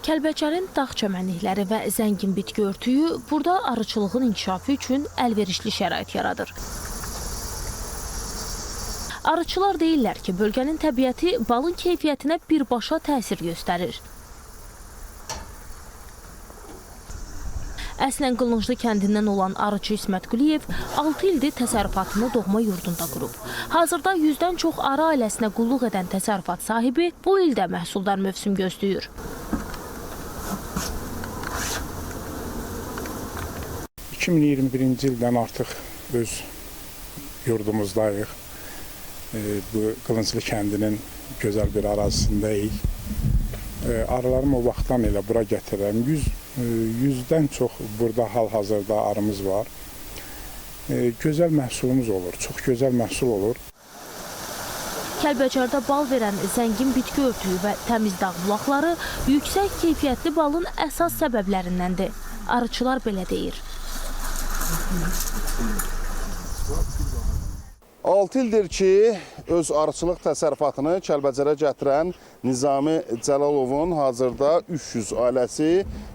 Kəlbəcərin dağ çəmənlikləri və zəngin bitki örtüyü burada arıçılığın inkişafı üçün əlverişli şərait yaradır. Arıçılar deyirlər ki, bölgənin təbiəti balın keyfiyyətinə birbaşa təsir göstərir. Əslən Qılınclı kəndindən olan arıçı İsmət Quliyev 6 ildir təsərrüfatını doğma yurdunda qurub. Hazırda 100-dən çox arı ailəsinə qulluq edən təsərrüfat sahibi bu ildə məhsuldar mövsüm gözləyir. 2021-ci ildən artıq öz yurdumuzdayıq. Bu Qılınclı kəndinin gözəl bir ərazisindəyik. Arılarımı o vaxtdan elə bura gətirirəm. 100-dən çox burada hal-hazırda arımız var. Gözəl məhsulumuz olur, çox gözəl məhsul olur. Kəlbəcərdə bal verən zəngin bitki örtüyü və təmiz dağ bulaqları yüksək keyfiyyətli balın əsas səbəblərindəndir. Arıçılar belə deyir. 6 ildir ki, öz arıçılıq təsərrüfatını Kəlbəcərə gətirən Nizami Cəlalovun hazırda 300 ailəsi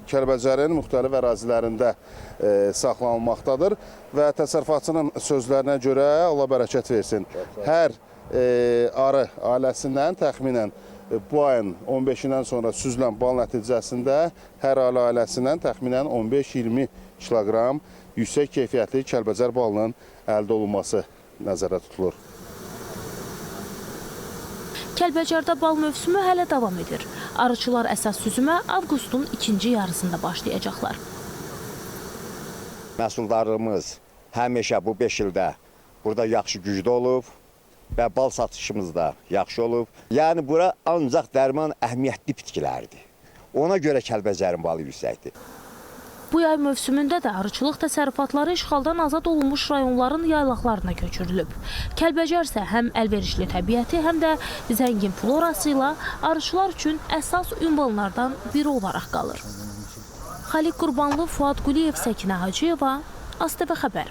Kəlbəcərin müxtəlif ərazilərində saxlanılmaqdadır və təsərrüfatçının sözlərinə görə Allah bərəkət versin. Hər arı ailəsindən təxminən bu ayın 15-dən sonra süzülən bal nəticəsində hər arı ailəsindən təxminən 15-20 kiloqram yüksək keyfiyyətli Kəlbəcər balının əldə olunması nəzərdə tutulur. Kəlbəcərdə bal mövsümü hələ davam edir. Arıçılar əsas süzümə avqustun ikinci yarısında başlayacaqlar. Məhsuldarlığımız həmişə bu 5 ildə burada yaxşı güclü olub və bal satışımız da yaxşı olub. Yəni bura ancaq dərman əhəmiyyətli bitkilərdir. Ona görə Kəlbəcərin balı yüksəkdir. Bu yay mövsümündə də arıçılıq təsərrüfatları işğaldan azad olunmuş rayonların yaylaqlarına köçürülüb. Kəlbəcər isə həm əlverişli təbiəti, həm də zəngin florası ilə arıçılar üçün əsas ünvanlardan biri olaraq qalır. Xaliq Qurbanlı, Fuad Quliyev, Səkinə Hacıyeva, ASTV Xəbər.